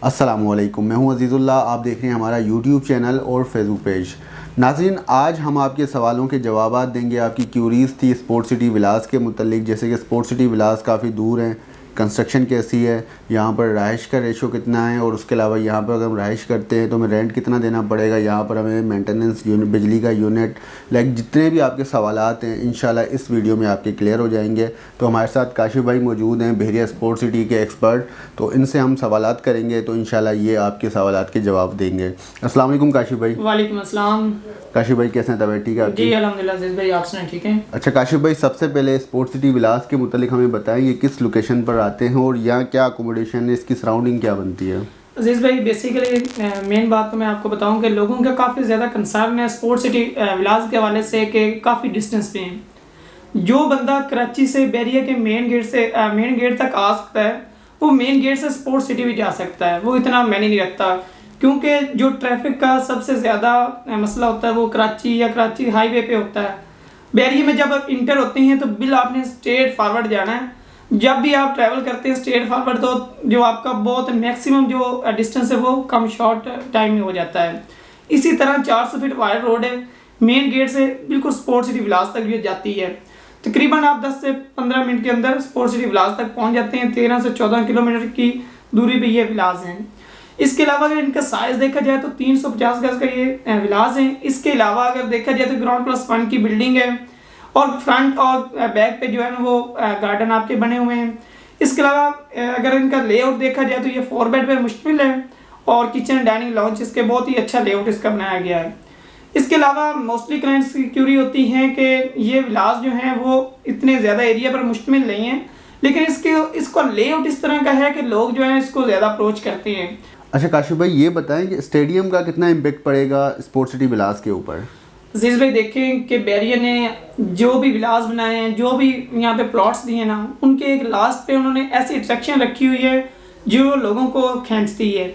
अस्सलामुअलैकुम, मैं हूं अज़ीज़ुल्लाह। आप देख रहे हैं हमारा यूट्यूब चैनल और फेसबुक पेज। नाज़रीन, आज हम आपके सवालों के जवाबात देंगे। आपकी क्यूरीज़ थी स्पोर्ट सिटी विलास के मुतल्लिक, जैसे कि स्पोर्ट सिटी विलास काफ़ी दूर है, कंस्ट्रक्शन कैसी है, यहाँ पर रहाइश का रेशो कितना है, और उसके अलावा यहाँ पर अगर हम रहाइश करते हैं तो हमें रेंट कितना देना पड़ेगा, यहाँ पर हमें मेंटेनेंस यूनिट, बिजली का यूनिट, जितने भी आपके सवालात हैं इंशाल्लाह इस वीडियो में आपके क्लियर हो जाएंगे। तो हमारे साथ काशिफ भाई मौजूद हैं, बहरिया स्पोर्ट सिटी के एक्सपर्ट, तो इनसे हम सवालात करेंगे, तो इंशाल्लाह ये आपके सवालात के जवाब देंगे। अस्सलाम वालेकुम काशिफ भाई। वालेकुम अस्सलाम। काशिफ भाई कैसे हैं, तबीयत ठीक है आपकी? जी अल्हम्दुलिल्लाह अज़ीज़ भाई, आप सुनाएं ठीक हैं? अच्छा काशिफ भाई, सबसे पहले स्पोर्ट सिटी विलास के मुतालिक हमें बताएं, ये किस लोकेशन पर आते हैं और यहाँ क्या अकोमोडेशन है, इसकी सराउंडिंग क्या बनती है? अज़ीज़ भाई, बेसिकली मेन बात तो मैं आपको बताऊं कि लोगों का काफ़ी ज़्यादा कंसर्न है स्पोर्ट सिटी विलास के हवाले से कि काफ़ी डिस्टेंस पे हैं। जो बंदा कराची से बहरिया के मेन गेट तक आ सकता है, वो मेन गेट से स्पोर्ट सिटी भी जा सकता है। वो इतना मैंने नहीं रखता, क्योंकि जो ट्रैफिक का सबसे ज़्यादा मसला होता है वो कराची या कराची हाईवे पे होता है। बहरिया में जब आप इंटर होते हैं तो बिल आपने स्ट्रेट फॉरवर्ड जाना है। जब भी आप ट्रैवल करते हैं स्ट्रेट फॉरवर्ड, तो जो आपका बहुत मैक्सिमम जो डिस्टेंस है वो कम शॉर्ट टाइम में हो जाता है। इसी तरह 400 फीट वाइड रोड है, मेन गेट से बिल्कुल स्पोर्ट सिटी विलास तक भी जाती है। तकरीबन आप 10 से 15 मिनट के अंदर स्पोर्ट सिटी विलास तक पहुंच जाते हैं। 13 से 14 किलोमीटर की दूरी पे ये विलास हैं। इसके अलावा अगर इनका साइज़ देखा जाए तो 350 गज का ये विलास है। इसके अलावा अगर देखा जाए तो ग्राउंड प्लस 1 की बिल्डिंग है, और फ्रंट और बैक पे जो है ना वो गार्डन आपके बने हुए हैं। इसके अलावा अगर इनका लेआउट देखा जाए तो ये 4 बेड पर मुश्तमिल है, और किचन डाइनिंग लॉन्च इसके बहुत ही अच्छा लेआउट इसका बनाया गया है। इसके अलावा मोस्टली क्लाइंट्स की क्यूरी होती है कि ये विलास जो हैं वो इतने ज़्यादा एरिया पर मुश्तमिल नहीं है, लेकिन इसका लेआउट इस तरह का है कि लोग जो है इसको ज़्यादा अप्रोच करते हैं। अच्छा काशिफ भाई, ये बताएं कि स्टेडियम का कितना इम्पेक्ट पड़ेगा स्पोर्ट सिटी विलास के ऊपर? अज़ीज़ भाई, देखें कि बहरिया ने जो भी विलास बनाए हैं, जो भी यहाँ पे प्लॉट्स दिए ना, उनके एक लास्ट पे उन्होंने ऐसी अट्रैक्शन रखी हुई है जो लोगों को खींचती है।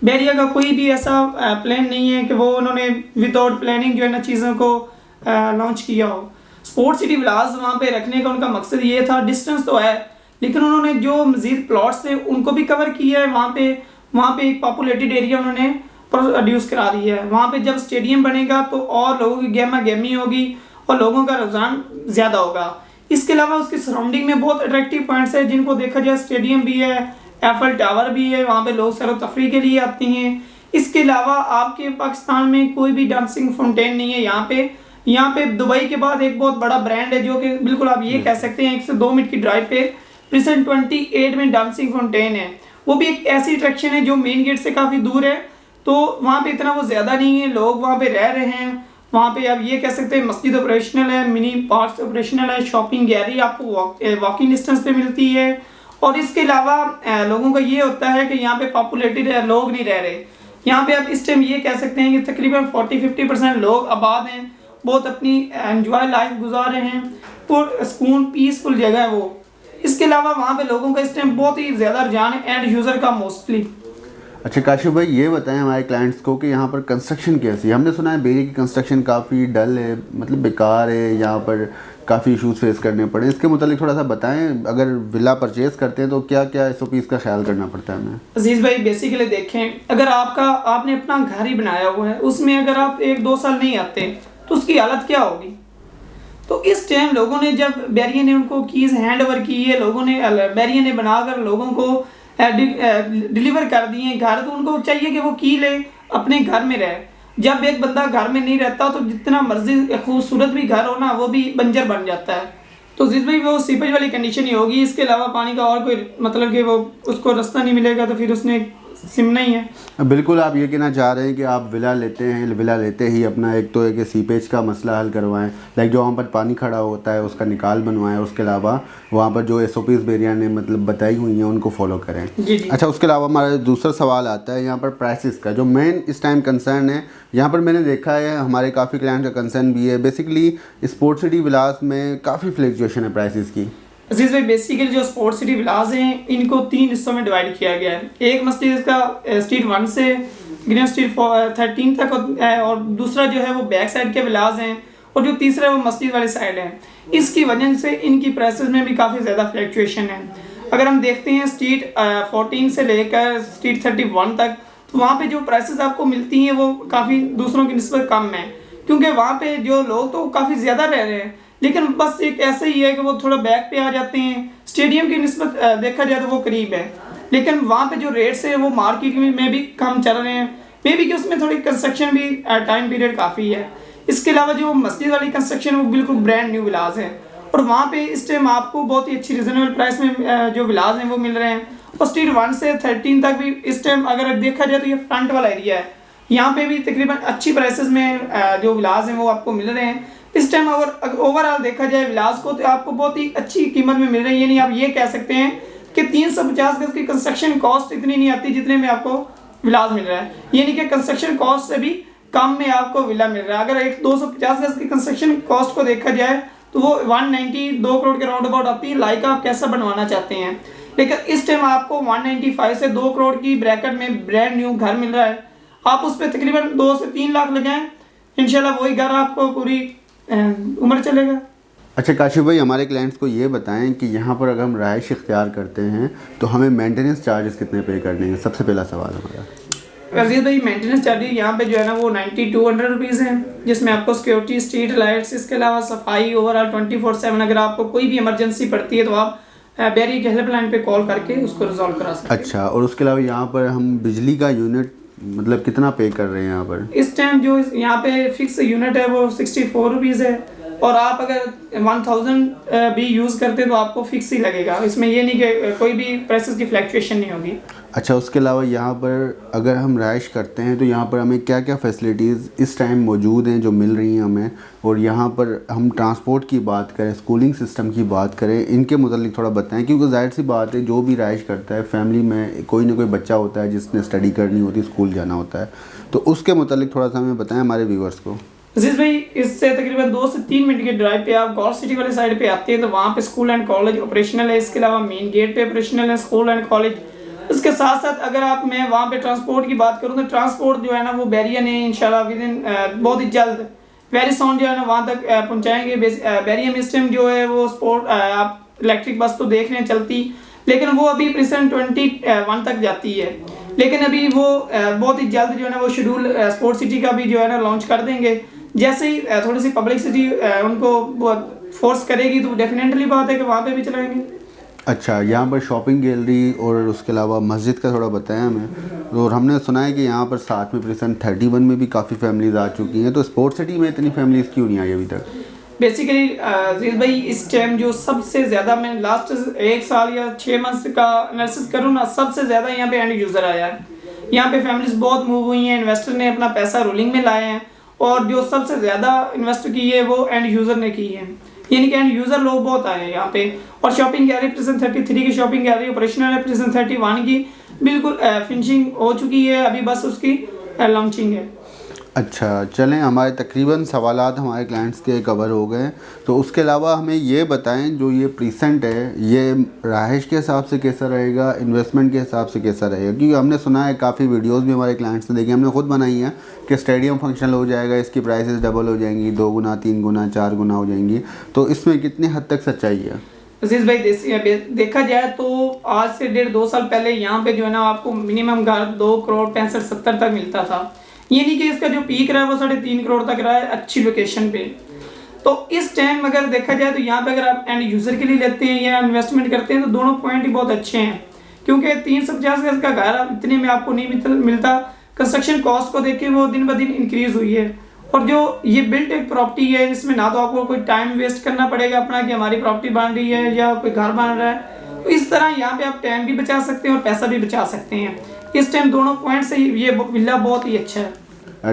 बहरिया का कोई भी ऐसा प्लान नहीं है कि वो उन्होंने विदाउट प्लानिंग जो है ना चीज़ों को लॉन्च किया हो। स्पोर्ट सिटी विलास वहाँ पे रखने का उनका मकसद ये था। डिस्टेंस तो है, लेकिन उन्होंने जो मज़ीद प्लॉट्स थे उनको भी कवर किया है। वहाँ पे एक पॉपुलेटेड एरिया उन्होंने प्रोड्यूस करा दी है। वहाँ पे जब स्टेडियम बनेगा तो और लोगों की गेमी होगी और लोगों का रुझान ज़्यादा होगा। इसके अलावा उसके सराउंडिंग में बहुत अट्रैक्टिव पॉइंट्स है, जिनको देखा जाए स्टेडियम भी है, एफएल टावर भी है, वहाँ पे लोग सैर तफरी के लिए आते हैं। इसके अलावा आपके पाकिस्तान में कोई भी डांसिंग फाउंटेन नहीं है। यहाँ पे दुबई के बाद एक बहुत बड़ा ब्रांड है, जो कि बिल्कुल आप ये कह सकते हैं 1 से 2 मिनट की ड्राइव पे प्रिसेंट 28 में डांसिंग फाउंटेन है। वो भी एक ऐसी अट्रैक्शन है जो मेन गेट से काफ़ी दूर है, तो वहाँ पे इतना वो ज़्यादा नहीं है, लोग वहाँ पे रह रहे हैं। वहाँ पे आप ये कह सकते हैं मस्जिद ऑपरेशनल है, मिनी पार्क्स ऑपरेशनल है, शॉपिंग गैलरी आपको वॉकिंग डिस्टेंस पे मिलती है। और इसके अलावा लोगों का ये होता है कि यहाँ पे पॉपुलेटेड लोग नहीं रह रहे। यहाँ पे आप इस टाइम ये कह सकते हैं कि तकरीबन 40-50% लोग आबाद हैं, बहुत अपनी एंजॉय लाइफ गुजार रहे हैं, और सुकून पीसफुल जगह है वो। इसके अलावा वहाँ पे लोगों का इस टाइम बहुत ही ज़्यादा रुझान है एंड यूज़र का मोस्टली। अच्छा काशिफ भाई, ये बताएं हमारे क्लाइंट्स को कि यहाँ पर कंस्ट्रक्शन कैसी है? हमने सुना है बहरिया की कंस्ट्रक्शन काफ़ी डल है, मतलब बेकार है, यहाँ पर काफ़ी इशूज़ फेस करने पड़े। इसके मुतालिक थोड़ा सा बताएं, अगर विला परचेज़ करते हैं तो क्या क्या SOPs का ख्याल करना पड़ता है हमें? अजीज़ भाई, बेसिकली देखें, अगर आपने अपना घर ही बनाया हुआ है, उसमें अगर आप 1-2 साल नहीं आते तो उसकी हालत क्या होगी? तो इस टाइम लोगों ने, जब बहरिया ने उनको कीज़ हैंड ओवर की है, बहरिया ने बनाकर लोगों को डिलीवर कर दिए घर, तो उनको चाहिए कि वो की ले, अपने घर में रहे। जब एक बंदा घर में नहीं रहता तो जितना मर्जी खूबसूरत भी घर हो ना, वो भी बंजर बन जाता है। तो जिस भाई वो सीपेज वाली कंडीशन ही होगी। इसके अलावा पानी का और कोई मतलब कि वो उसको रास्ता नहीं मिलेगा, तो फिर उसने सिमना ही है। बिल्कुल, आप ये कहना चाह रहे हैं कि आप विला लेते ही अपना एक तो एक सीपेज का मसला हल करवाएं, लाइक जो वहाँ पर पानी खड़ा होता है उसका निकाल बनवाएं, उसके अलावा वहाँ पर जो SOPs बहरिया ने मतलब बताई हुई हैं उनको फॉलो करें। जी जी। अच्छा, उसके अलावा हमारा दूसरा सवाल आता है यहाँ पर प्राइसेस का, जो मेन इस टाइम कंसर्न है। यहाँ पर मैंने देखा है हमारे काफ़ी क्लाइंट का कंसर्न भी है, बेसिकली स्पोर्ट सिटी विलास में काफ़ी फ्लक्चुएशन है प्राइसेस की। अजीज़ भाई, बेसिकली जो स्पोर्ट सिटी विलास हैं इनको 3 हिस्सों में डिवाइड किया गया है। एक मस्जिद इसका स्ट्रीट 1 से ग्रीन स्ट्रीट 13 तक है, और दूसरा जो है वो बैक साइड के विलास हैं, और जो तीसरा है वो मस्जिद वाली साइड है। इसकी वजह से इनकी प्राइसेस में भी काफ़ी ज़्यादा फ्लक्चुएशन है। अगर हम देखते हैं स्ट्रीट 14 से लेकर स्ट्रीट 31 तक, तो वहाँ पे जो प्राइसेस आपको मिलती हैं वो काफ़ी दूसरों की निस्बत कम है, क्योंकि वहाँ पे जो लोग तो काफ़ी ज़्यादा रह रहे हैं, लेकिन बस एक ऐसा ही है कि वो थोड़ा बैक पे आ जाते हैं। स्टेडियम की निस्बत देखा जाए तो वो करीब है, लेकिन वहाँ पे जो रेट्स है वो मार्केट में भी कम चल रहे हैं। मे बी कि उसमें थोड़ी कंस्ट्रक्शन भी टाइम पीरियड काफ़ी है। इसके अलावा जो मस्जिद वाली कंस्ट्रक्शन है वो बिल्कुल ब्रांड न्यू विलास है, और वहाँ पे इस टाइम आपको बहुत ही अच्छी रिजनेबल प्राइस में जो विलास हैं वो मिल रहे हैं। और स्ट्रीट 1 से 13 तक भी इस टाइम अगर देखा जाए तो ये फ्रंट वाला एरिया है, यहाँ पे भी तकरीबन अच्छी प्राइसेस में जो विलास हैं वो आपको मिल रहे हैं इस टाइम। अगर ओवरऑल देखा जाए विलास को, तो आपको बहुत ही अच्छी कीमत में मिल रही है। ये नहीं आप ये कह सकते हैं कि 350 गज की कंस्ट्रक्शन कॉस्ट इतनी नहीं आती जितने में आपको विलास मिल रहा है। ये नहीं कि कंस्ट्रक्शन कॉस्ट से भी कम में आपको विला मिल रहा है। अगर एक 250 गज की कंस्ट्रक्शन कॉस्ट को देखा जाए तो वो 192 करोड़ के राउंड अबाउट आती है, लाइक आप कैसा बनवाना चाहते हैं। लेकिन इस टाइम आपको 195 से 2 करोड़ की ब्रैकेट में ब्रांड न्यू घर मिल रहा है। आप उस पर तकरीबन 2 से 3 लाख लगाएं, इंशाल्लाह वही घर आपको पूरी उम्र चलेगा। अच्छा काशिफ भाई, हमारे क्लाइंट्स को ये बताएं कि यहाँ पर अगर हम रहायश इख्तियार करते हैं तो हमें मेंटेनेंस चार्जेस कितने पे करने हैं। सबसे पहला सवाल हमारा। अजीज भाई, मेंटेनेंस चार्जेस यहाँ पे जो है ना वो 9200 रुपीज़ हैं, जिसमें आपको सिक्योरिटी, स्ट्रीट लाइट्स, इसके अलावा सफाई, ओवरऑल 24/7 अगर आपको कोई भी इमरजेंसी पड़ती है तो आप बैरियर के हेल्पलाइन पे कॉल करके उसको रिजॉल्व करा सकते हैं। अच्छा, और उसके अलावा यहाँ पर हम बिजली का यूनिट मतलब कितना पे कर रहे हैं यहाँ पर? इस टाइम जो यहाँ पे फिक्स यूनिट है वो 64 रुपीज़ है, और आप अगर 1000 भी यूज़ करते हैं तो आपको फिक्स ही लगेगा। इसमें ये नहीं कि कोई भी प्राइसेस की फ्लैक्चुएशन नहीं होगी। अच्छा, उसके अलावा यहाँ पर अगर हम रहाइश करते हैं तो यहाँ पर हमें क्या क्या फैसिलिटीज़ इस टाइम मौजूद हैं जो मिल रही हैं हमें, और यहाँ पर हम ट्रांसपोर्ट की बात करें, स्कूलिंग सिस्टम की बात करें, इनके मुतालिक थोड़ा बताएं। क्योंकि जाहिर सी बात है जो भी रहाइश करता है फैमिली में कोई ना कोई बच्चा होता है जिसने स्टडी करनी होती है, स्कूल जाना होता है, तो उसके मुतालिक थोड़ा सा हमें बताएं हमारे व्यूअर्स को। अजीज भाई, इससे तकरीबन 2 से 3 मिनट के ड्राइव पे आप गॉल्फ सिटी वाले साइड पे आते हैं तो वहाँ पे स्कूल एंड कॉलेज ऑपरेशनल है। इसके अलावा मेन गेट पे ऑपरेशनल है स्कूल एंड कॉलेज। इसके साथ साथ अगर मैं वहाँ पे ट्रांसपोर्ट की बात करूँ तो ट्रांसपोर्ट जो है ना वो बैरियर ने इंशाल्लाह विद इन बहुत ही जल्द वेरी साउंड जो है ना वहाँ तक पहुँचाएंगे। बैरियर में इस टाइम जो है वो स्पोर्ट आप इलेक्ट्रिक बस तो देख रहे हैं चलती, लेकिन वो अभी प्रेजेंट 21 तक जाती है, लेकिन अभी वो बहुत ही जल्द जो है ना वो शेड्यूल स्पोर्ट सिटी का भी जो है ना लॉन्च कर देंगे। जैसे ही थोड़ी सी पब्लिसिटी उनको फोर्स करेगी तो डेफिनेटली बात है कि वहाँ पे भी चलाएंगे। अच्छा, यहाँ पर शॉपिंग गैलरी और उसके अलावा मस्जिद का थोड़ा बताया हमें। और हमने सुना है कि यहाँ पर साथ में प्रेजेंट 31 में भी काफ़ी फैमिलीज आ चुकी हैं, तो स्पोर्ट सिटी में इतनी फैमिलीज क्यों नहीं आई अभी तक? बेसिकली अजीज भाई, इस टाइम जो सबसे ज़्यादा मैं लास्ट 1 साल या 6 मंथ का एनालिसिस करूँ ना, सबसे ज़्यादा यहाँ पे एंड यूज़र आया है। यहाँ पे फैमिलीज बहुत मूव हुई हैं, इन्वेस्टर ने अपना पैसा रोलिंग में लाए हैं, और जो सबसे ज़्यादा इन्वेस्ट की है वो एंड यूज़र ने की है, यानी कि एंड यूज़र लोग बहुत आए हैं यहाँ पे। और शॉपिंग गैलरी प्रेजेंट 33 की शॉपिंग गैलरी ऑपरेशनल है, प्रेजेंट 31 की बिल्कुल फिनिशिंग हो चुकी है, अभी बस उसकी लॉन्चिंग है। अच्छा, चलें, हमारे तकरीबन सवालात हमारे क्लाइंट्स के कवर हो गए। तो उसके अलावा हमें ये बताएं जो ये प्रीसेंट है ये रहाइश के हिसाब से कैसा रहेगा, इन्वेस्टमेंट के हिसाब से कैसा रहेगा? क्योंकि हमने सुना है काफ़ी वीडियोस भी हमारे क्लाइंट्स ने देखी, हमने खुद बनाई हैं कि स्टेडियम फंक्शनल हो जाएगा, इसकी प्राइसेस डबल हो जाएंगी, 2 गुना 3 गुना 4 गुना हो जाएंगी, तो इसमें कितनी हद तक सच्चाई है? अजीज भाई, देखा जाए तो आज से 1.5-2 साल पहले यहाँ पे जो है ना आपको मिनिमम घर 2 करोड़ 65-70 तक मिलता था। ये नहीं कि इसका जो पीक रहा है वो 3.5 करोड़ तक रहा है अच्छी लोकेशन पे। तो इस टाइम अगर देखा जाए तो यहाँ पे अगर आप एंड यूज़र के लिए लेते हैं या इन्वेस्टमेंट करते हैं तो दोनों पॉइंट ही बहुत अच्छे हैं, क्योंकि 350 गज का घर इतने में आपको नहीं मिलता। कंस्ट्रक्शन कॉस्ट को देख के वो दिन ब दिन इंक्रीज़ हुई है, और जो ये बिल्ट एक प्रॉपर्टी है जिसमें ना तो आपको कोई टाइम वेस्ट करना पड़ेगा अपना कि हमारी प्रॉपर्टी बन रही है या कोई घर बन रहा है, तो इस तरह यहाँ पे आप टाइम भी बचा सकते हैं और पैसा भी बचा सकते हैं। इस टाइम दोनों पॉइंट से ये विला बहुत ही अच्छा है।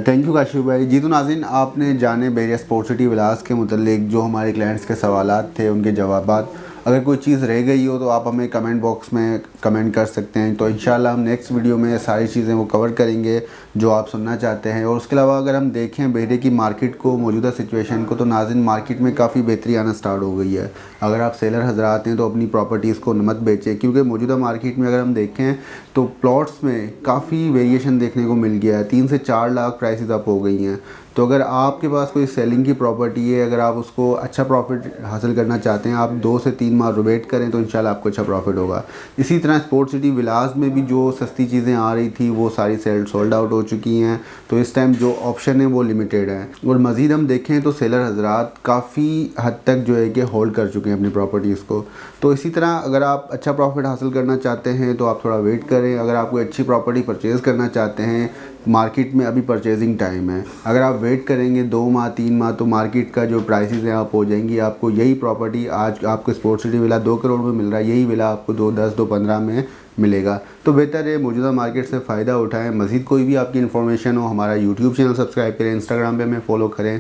थैंक यू काशिफ भाई। जी तो नाज़रीन, आपने जाने बैरियर स्पोर्ट सिटी विलास के मुतालिक जो हमारे क्लाइंट्स के सवालात थे उनके जवाबात। अगर कोई चीज़ रह गई हो तो आप हमें कमेंट बॉक्स में कमेंट कर सकते हैं, तो इंशाल्लाह हम नेक्स्ट वीडियो में सारी चीज़ें वो कवर करेंगे जो आप सुनना चाहते हैं। और उसके अलावा अगर हम देखें बहरे की मार्केट को, मौजूदा सिचुएशन को, तो नाज़रीन मार्केट में काफ़ी बेहतरी आना स्टार्ट हो गई है। अगर आप सेलर हजरात हैं तो अपनी प्रॉपर्टीज़ को मत बेचें, क्योंकि मौजूदा मार्केट में अगर हम देखें तो प्लॉट्स में काफ़ी वेरिएशन देखने को मिल गया है। 3 से 4 लाख प्राइसेस अप हो गई हैं। तो अगर आपके पास कोई सेलिंग की प्रॉपर्टी है, अगर आप उसको अच्छा प्रॉफिट हासिल करना चाहते हैं, आप 2 से 3 माह वेट करें तो इंशाल्लाह आपको अच्छा प्रॉफिट होगा। इसी तरह स्पोर्ट्स सिटी विलास में भी जो सस्ती चीज़ें आ रही थी वो सारी सोल्ड आउट हो चुकी हैं, तो इस टाइम जो ऑप्शन है वो लिमिटेड है। और मज़ीद हम देखें तो सेलर हजरात काफ़ी हद तक जो है कि होल्ड कर चुके हैं अपनी प्रॉपर्टीज़ को। तो इसी तरह अगर आप अच्छा प्रॉफिट हासिल करना चाहते हैं तो आप थोड़ा वेट करें। अगर आप कोई अच्छी प्रॉपर्टी परचेज़ करना चाहते हैं, मार्केट में अभी परचेजिंग टाइम है, अगर आप वेट करेंगे 2 माह 3 माह तो मार्केट का जो प्राइसेस हैं आप हो जाएंगी। आपको यही प्रॉपर्टी आज आपको स्पोर्ट्स सिटी विला 2 करोड़ में मिल रहा है, यही विला आपको 2-10-2-15 में मिलेगा। तो बेहतर है मौजूदा मार्केट से फ़ायदा उठाएं। मज़ीद कोई भी आपकी इन्फॉर्मेशन हो, हमारा यूट्यूब चैनल सब्सक्राइब करें, इंस्टाग्राम पे हमें फॉलो करें,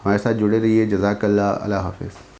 हमारे साथ जुड़े रहिए। जज़ाकल्लाह, अल्लाह हाफ़िज़।